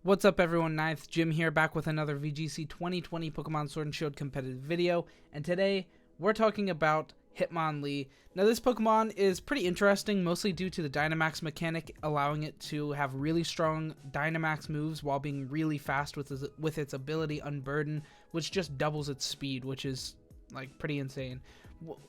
What's up everyone, Ninth Jim here, back with another VGC 2020 Pokemon Sword and Shield competitive video, and today we're talking about Hitmonlee. Now this Pokemon is pretty interesting, mostly due to the Dynamax mechanic, allowing it to have really strong Dynamax moves while being really fast with its ability Unburden, which just doubles its speed, which is like pretty insane.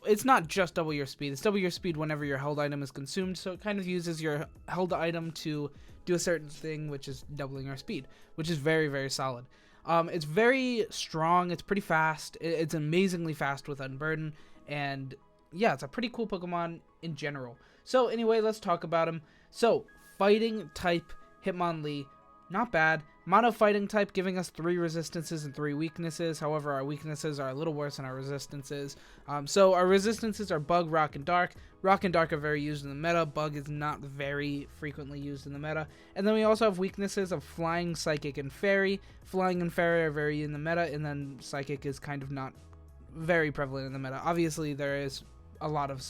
It's not just double your speed, it's double your speed whenever your held item is consumed, so it kind of uses your held item to do a certain thing, which is doubling our speed, which is very, very solid. It's very strong, it's pretty fast, it's amazingly fast with Unburden, and yeah, it's a pretty cool Pokemon in general. So anyway, let's talk about him. So, fighting type Hitmonlee, not bad. Mono fighting type, giving us 3 resistances and 3 weaknesses. However, our weaknesses are a little worse than our resistances. So our resistances are Bug, Rock, and Dark. Rock and Dark are very used in the meta. Bug is not very frequently used in the meta. And then we also have weaknesses of Flying, Psychic, and Fairy. Flying and Fairy are very in the meta, and then Psychic is kind of not very prevalent in the meta. Obviously, there is a lot of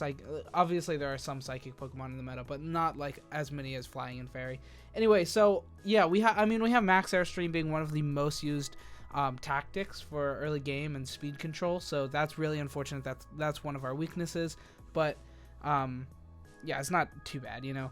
obviously there are some psychic Pokemon in the meta, but not like as many as Flying and Fairy. Anyway, so yeah, we have Max Airstream being one of the most used tactics for early game and speed control, so that's really unfortunate. That's one of our weaknesses, but yeah, it's not too bad, you know.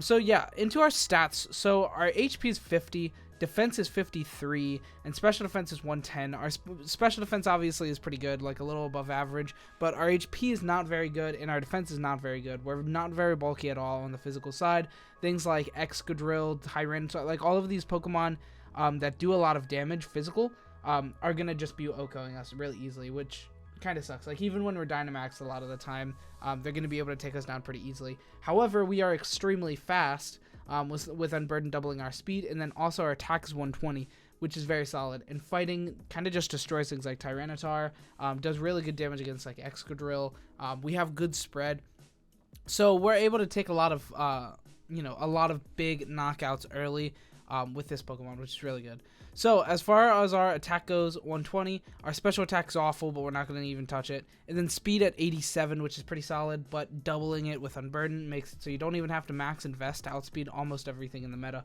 So yeah, into our stats. So our HP is 50, defense is 53, and special defense is 110. Our special defense obviously is pretty good, like a little above average, but our HP is not very good, and our defense is not very good. We're not very bulky at all on the physical side. Things like Excadrill, Tyranitar, like all of these Pokemon that do a lot of damage physical are going to just be OHKOing us really easily, which kind of sucks. Like even when we're Dynamax a lot of the time, they're going to be able to take us down pretty easily. However, we are extremely fast with Unburden doubling our speed, and then also our attack is 120, which is very solid. And fighting kind of just destroys things like Tyranitar, does really good damage against like Excadrill. We have good spread, so we're able to take a lot of a lot of big knockouts early with this Pokemon, which is really good. So as far as our attack goes, 120. Our special attack is awful, but we're not going to even touch it. And then speed at 87, which is pretty solid, but doubling it with Unburden makes it so you don't even have to max invest to outspeed almost everything in the meta,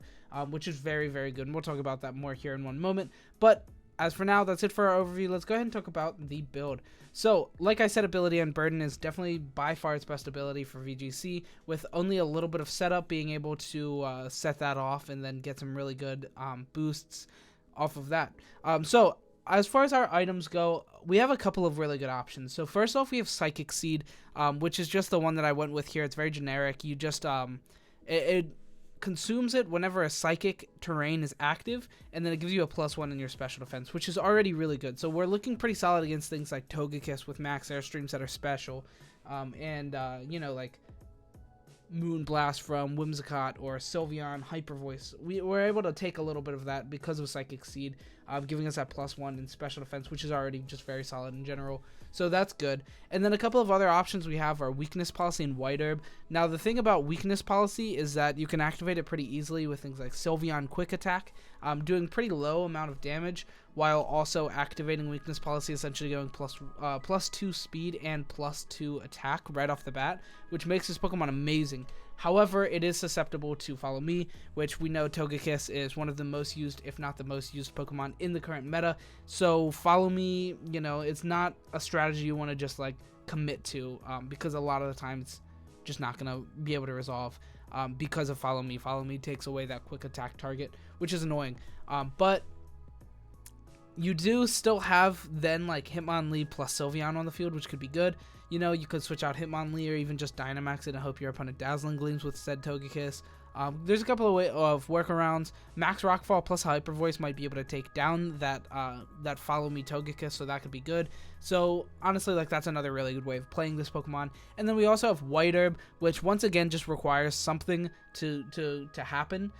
which is very, very good. And we'll talk about that more here in one moment. But as for now, that's it for our overview. Let's go ahead and talk about the build. So, like I said, ability Unburden is definitely by far its best ability for VGC, with only a little bit of setup, being able to set that off and then get some really good boosts off of that. So, as far as our items go, we have a couple of really good options. So, first off, we have Psychic Seed, which is just the one that I went with here. It's very generic. You just, it consumes it whenever a psychic terrain is active, and then it gives you a +1 in your special defense, which is already really good. So we're looking pretty solid against things like Togekiss with max airstreams that are special, and like Moonblast from Whimsicott or Sylveon Hyper Voice. We're able to take a little bit of that because of Psychic Seed, giving us that +1 in special defense, which is already just very solid in general. So that's good. And then a couple of other options we have are Weakness Policy and White Herb. Now the thing about Weakness Policy is that you can activate it pretty easily with things like Sylveon Quick Attack, doing pretty low amount of damage, while also activating Weakness Policy, essentially going +2 speed and +2 attack right off the bat, which makes this Pokemon amazing. However, it is susceptible to Follow Me, which we know Togekiss is one of the most used, if not the most used Pokemon in the current meta. So Follow Me, it's not a strategy you want to just like commit to, because a lot of the time it's just not going to be able to resolve because of Follow Me. Follow Me takes away that quick attack target, which is annoying. But you do still have then like Hitmonlee plus Sylveon on the field, which could be good. You could switch out Hitmonlee or even just Dynamax it and hope your opponent Dazzling Gleams with said Togekiss. There's a couple of workarounds. Max Rockfall plus Hyper Voice might be able to take down that Follow Me Togekiss, so that could be good. So honestly, like that's another really good way of playing this Pokemon. And then we also have White Herb, which once again just requires something to happen,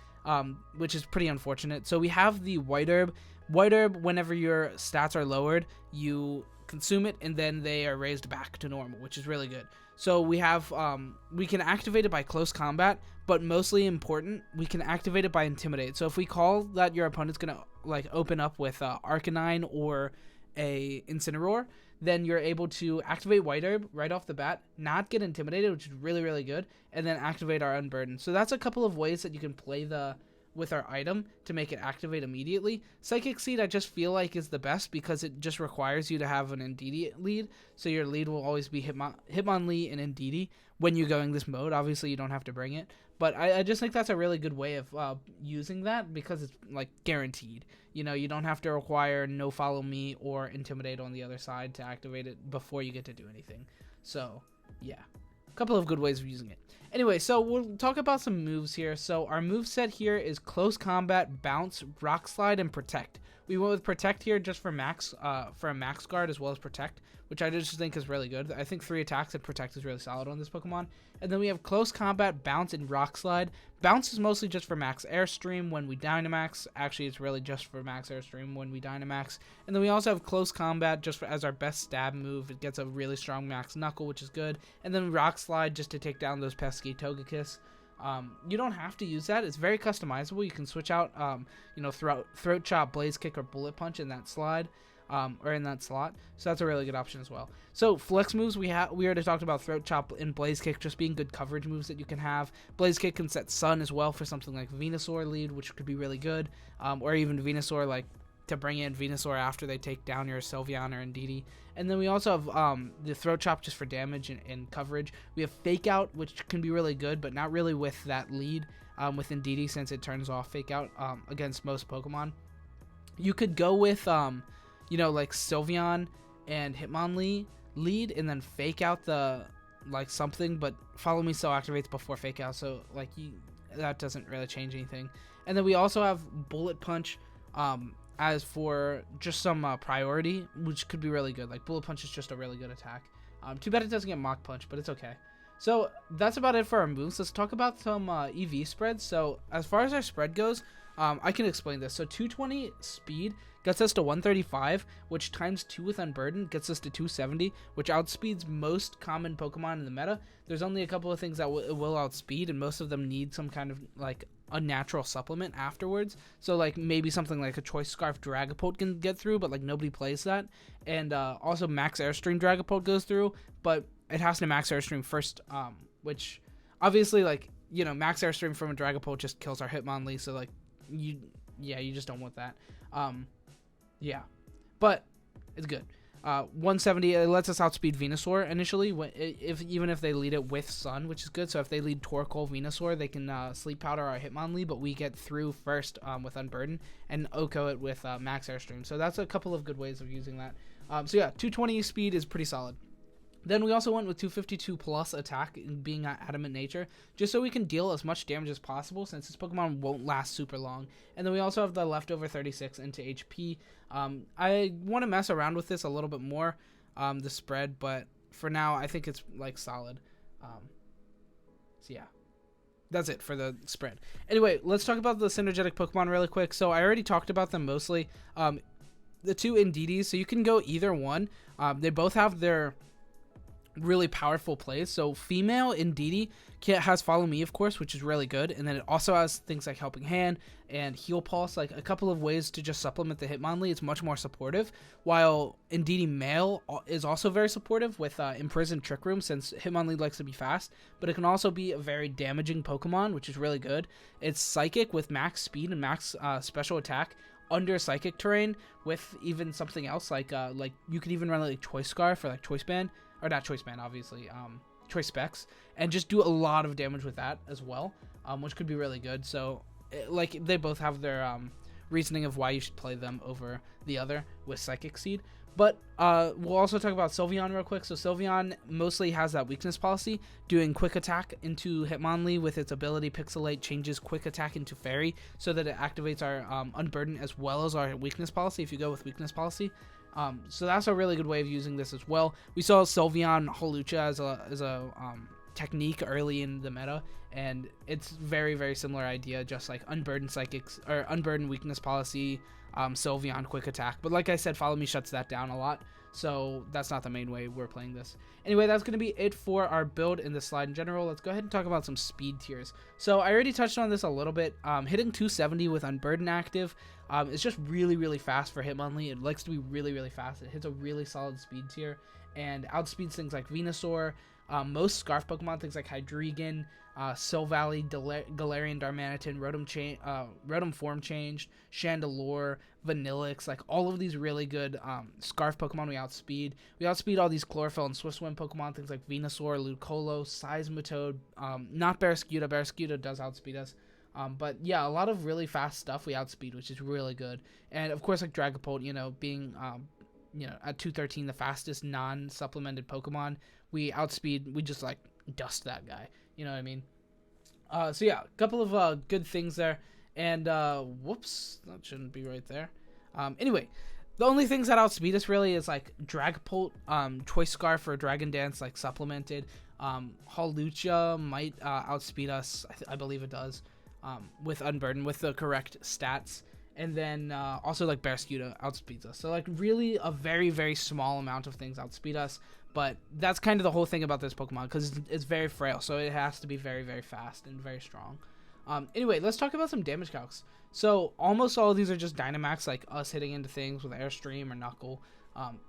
which is pretty unfortunate. So we have the White Herb. White Herb, whenever your stats are lowered, you consume it and then they are raised back to normal, which is really good. So we have we can activate it by close combat, but mostly important, we can activate it by Intimidate. So if we call that your opponent's gonna like open up with Arcanine or a Incineroar, then you're able to activate White Herb right off the bat, not get intimidated, which is really, really good, and then activate our Unburden. So that's a couple of ways that you can play the with our item to make it activate immediately. Psychic Seed I just feel like is the best because it just requires you to have an Ndidi lead, so your lead will always be Hitmonlee and Ndidi when you're going this mode. Obviously you don't have to bring it, but I just think that's a really good way of using that because it's like guaranteed. You know, you don't have to require no follow me or intimidate on the other side to activate it before you get to do anything. So yeah, a couple of good ways of using it. Anyway, so we'll talk about some moves here. So our move set here is Close Combat, Bounce, Rock Slide, and Protect. We went with Protect here just for a max guard as well as Protect, which I just think is really good. I think 3 attacks and Protect is really solid on this Pokemon. And then we have Close Combat, Bounce, and Rock Slide. Bounce is mostly just for max Airstream when we Dynamax. Actually, it's really just for max Airstream when we Dynamax. And then we also have Close Combat just as our best stab move. It gets a really strong max Knuckle, which is good. And then Rock Slide just to take down those pesky Togekiss. You don't have to use that. It's very customizable. You can switch out, Throat Chop, Blaze Kick, or Bullet Punch in that slide. Or in that slot, so that's a really good option as well. So flex moves, we already talked about Throat Chop and Blaze Kick just being good coverage moves that you can have. Blaze Kick can set Sun as well for something like Venusaur lead, which could be really good, or even Venusaur, like to bring in Venusaur after they take down your Sylveon or Ndidi. And then we also have the Throat Chop just for damage and coverage. We have Fake Out, which can be really good, but not really with that lead with Ndidi since it turns off Fake Out against most Pokemon. You could go with like Sylveon and Hitmonlee lead and then Fake Out the something, but Follow Me still activates before Fake Out, so that doesn't really change anything. And then we also have Bullet Punch as for just some priority, which could be really good. Like Bullet Punch is just a really good attack. Too bad it doesn't get Mach Punch, but it's okay. So that's about it for our moves. Let's talk about some EV spreads. So as far as our spread goes, I can explain this. So 220 speed gets us to 135, which times 2 with Unburden gets us to 270, which outspeeds most common Pokemon in the meta. There's only a couple of things that it will outspeed, and most of them need some kind of unnatural supplement afterwards. So maybe something like a Choice Scarf Dragapult can get through, but nobody plays that. And also Max Airstream Dragapult goes through, but it has to Max Airstream first, which obviously Max Airstream from a Dragapult just kills our Hitmonlee, so you just don't want that. But it's good. 170, it lets us outspeed Venusaur initially, even if they lead it with Sun, which is good. So if they lead Torkoal Venusaur, they can Sleep Powder our Hitmonlee, but we get through first with Unburden and Oko it with Max Airstream. So that's a couple of good ways of using that. 220 speed is pretty solid. Then we also went with 252 plus attack, being Adamant Nature, just so we can deal as much damage as possible since this Pokemon won't last super long. And then we also have the leftover 36 into HP. I want to mess around with this a little bit more, the spread, but for now I think it's solid. That's it for the spread. Anyway, let's talk about the synergetic Pokemon really quick. So I already talked about them mostly. The two Ndidis, so you can go either one. They both have their really powerful plays. So female Ndidi has Follow Me, of course, which is really good, and then it also has things like Helping Hand and Heal Pulse, a couple of ways to just supplement the Hitmonlee. It's much more supportive, while Ndidi male is also very supportive with Imprisoned Trick Room, since Hitmonlee likes to be fast, but it can also be a very damaging Pokemon, which is really good. It's Psychic with max speed and max special attack under Psychic terrain with even something else you could even run Choice Scarf or Choice Band, or not Choice Band, obviously, Choice Specs, and just do a lot of damage with that as well, which could be really good. So, they both have their reasoning of why you should play them over the other with Psychic Seed. But we'll also talk about Sylveon real quick. So Sylveon mostly has that weakness policy, doing quick attack into Hitmonlee with its ability Pixelate changes quick attack into Fairy, so that it activates our Unburden as well as our weakness policy if you go with weakness policy. So that's a really good way of using this as well. We saw Sylveon Hawlucha as a technique early in the meta, and it's very, very similar idea, just Unburden Psychics or Unburden weakness policy, Sylveon quick attack. But like I said, Follow Me shuts that down a lot, so that's not the main way we're playing this. Anyway, that's going to be it for our build in this slide in general. Let's go ahead and talk about some speed tiers. So I already touched on this a little bit. Hitting 270 with Unburden active is just really, really fast for Hitmonlee. It likes to be really, really fast. It hits a really solid speed tier and outspeeds things like Venusaur, Most Scarf Pokemon, things like Hydreigon, Silvally, Galarian Darmanitan, Rotom Form Changed, Chandelure, Vanillix, like all of these really good Scarf Pokemon we outspeed. We outspeed all these Chlorophyll and Swift Swim Pokemon, things like Venusaur, Ludicolo, Seismitoad, not Barraskewda. Barraskewda does outspeed us. But yeah, a lot of really fast stuff we outspeed, which is really good. And of course, like Dragapult, being at 213, the fastest non-supplemented Pokemon, we just like dust that guy. You know what I mean? So yeah, a couple of good things there. And whoops, that shouldn't be right there. Anyway, the only things that outspeed us really is like Dragapult, Choice Scarf or Dragon Dance, like supplemented. Hawlucha might outspeed us. I believe it does. With Unburden, with the correct stats. And then also like Barraskewda outspeeds us. So like really a very, very small amount of things outspeed us. But that's kind of the whole thing about this Pokemon, because it's very frail. So it has to be very, very fast and very strong. Anyway, let's talk about some damage calcs. So almost all of these are just Dynamax, like us hitting into things with Airstream or Knuckle.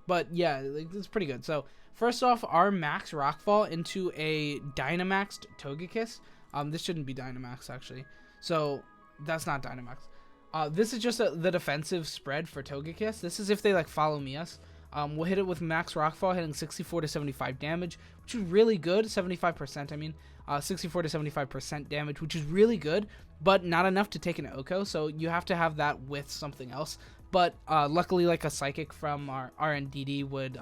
But yeah, like, it's pretty good. So first off, our max Rockfall into a Dynamaxed Togekiss. This shouldn't be Dynamax, actually. So that's not Dynamax. This is just the defensive spread for Togekiss. This is if they like follow us. We'll hit it with max Rockfall, hitting 64 to 75 damage, which is really good. 75%, I mean. 64 to 75% damage, which is really good, but not enough to take an Oko. So you have to have that with something else. But luckily, like a Psychic from our RNDD would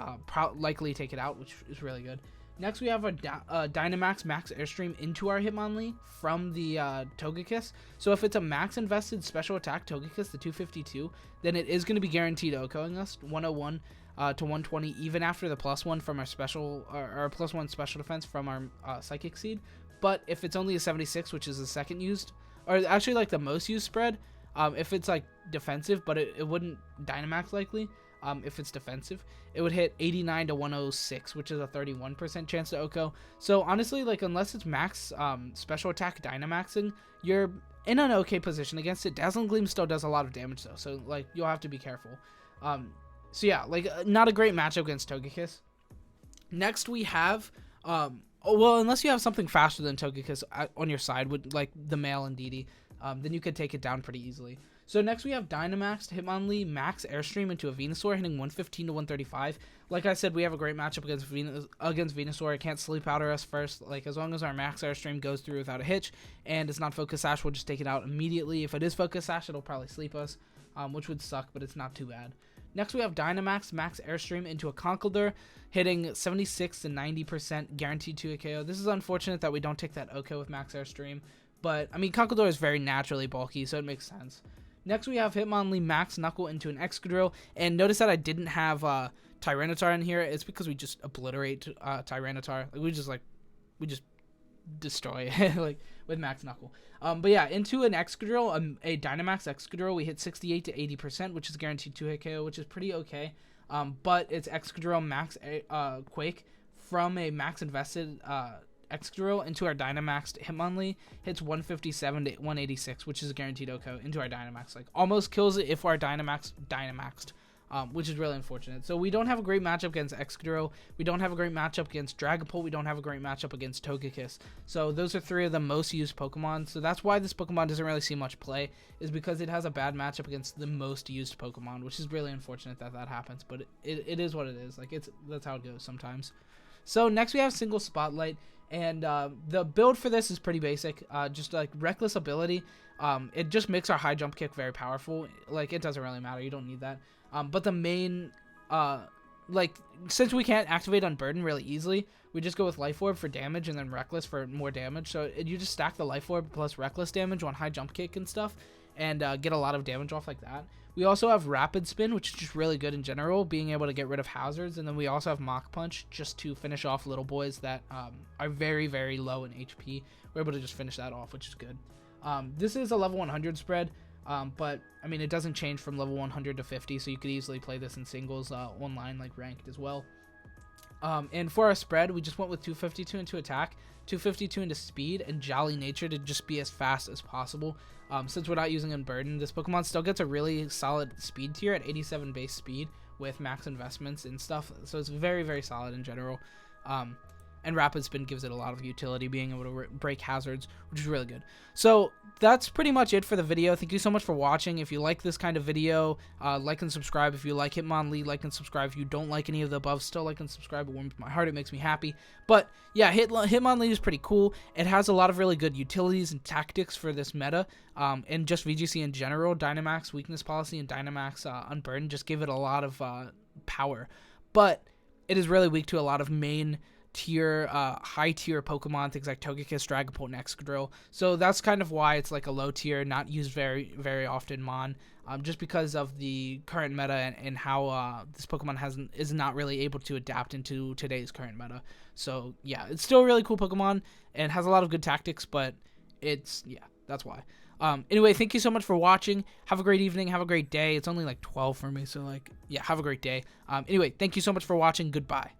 likely take it out, which is really good. Next, we have a Dynamax Max Airstream into our Hitmonlee from the Togekiss. So if it's a max invested special attack Togekiss, the 252, then it is going to be guaranteed Okoing us 101 to 120, even after the +1 from our special, or +1 special defense from our Psychic Seed. But if it's only a 76, which is the second used, or actually like the most used spread, if it's like defensive, but it wouldn't Dynamax likely. If it's defensive, it would hit 89 to 106, which is a 31% chance to Oko. So honestly, like unless it's max special attack Dynamaxing, you're in an okay position against it. Dazzling Gleam still does a lot of damage though, so like you'll have to be careful. So yeah, like not a great matchup against Togekiss. Next we have well, unless you have something faster than Togekiss on your side with like the male and DD, then you could take it down pretty easily. So next we have Dynamax Hitmonlee Max Airstream into a Venusaur, hitting 115 to 135. Like I said, we have a great matchup against Venusaur. It can't sleep powder us first. Like as long as our Max Airstream goes through without a hitch and it's not Focus Sash, we'll just take it out immediately. If it is Focus Sash, it'll probably sleep us, which would suck, but it's not too bad. Next we have Dynamax Max Airstream into a Conkeldurr, hitting 76 to 90% guaranteed to a KO. This is unfortunate that we don't take that Oko with Max Airstream, but I mean Conkeldurr is very naturally bulky, so it makes sense. Next, we have Hitmonlee Max Knuckle into an Excadrill, and notice that I didn't have Tyranitar in here. It's because we just obliterate Tyranitar. Like, we just destroy it like with Max Knuckle. But yeah, into an Excadrill, a Dynamax Excadrill, we hit 68 to 80%, which is guaranteed 2-hit KO, which is pretty okay. But it's Excadrill Max Quake from a max invested Excadrill into our Dynamaxed Hitmonlee, hits 157 to 186, which is a guaranteed Oko into our Dynamax. Like almost kills it if our Dynamaxed, which is really unfortunate. So we don't have a great matchup against Excadrill. We don't have a great matchup against Dragapult. We don't have a great matchup against Togekiss. So those are three of the most used Pokemon. So that's why this Pokemon doesn't really see much play, is because it has a bad matchup against the most used Pokemon, which is really unfortunate that happens. But it is what it is. Like that's how it goes sometimes. So next we have Single Spotlight. And the build for this is pretty basic, just like Reckless Ability. It just makes our high jump kick very powerful. Like it doesn't really matter, you don't need that. But the main, like since we can't activate Unburden really easily, we just go with Life Orb for damage and then Reckless for more damage. So you just stack the Life Orb plus Reckless damage on high jump kick and stuff, and get a lot of damage off like that. We also have Rapid Spin, which is just really good in general, being able to get rid of hazards. And then we also have Mach Punch, just to finish off little boys that are very, very low in HP. We're able to just finish that off, which is good. This is a level 100 spread, but, I mean, it doesn't change from level 100 to 50, so you could easily play this in singles online, like ranked as well. And for our spread, we just went with 252 into attack, 252 into speed, and Jolly Nature to just be as fast as possible. Since we're not using Unburden, this Pokemon still gets a really solid speed tier at 87 base speed with max investments and stuff. So it's very, very solid in general. And and Rapid Spin gives it a lot of utility, being able to break hazards, which is really good. So that's pretty much it for the video. Thank you so much for watching. If you like this kind of video, like and subscribe. If you like Hitmonlee, like and subscribe. If you don't like any of the above, still like and subscribe. It warms my heart. It makes me happy. But yeah, Hitmonlee is pretty cool. It has a lot of really good utilities and tactics for this meta, and just VGC in general. Dynamax Weakness Policy and Dynamax Unburden just give it a lot of power. But it is really weak to a lot of main tier, high tier Pokemon, things like Togekiss, Dragapult, and Excadrill. So that's kind of why it's like a low tier, not used very, very often Mon, just because of the current meta and how this Pokemon is not really able to adapt into today's current meta. So yeah, it's still a really cool Pokemon and has a lot of good tactics, but that's why. Anyway, thank you so much for watching. Have a great evening. Have a great day. It's only like 12 for me, so like, yeah, have a great day. Anyway, thank you so much for watching. Goodbye.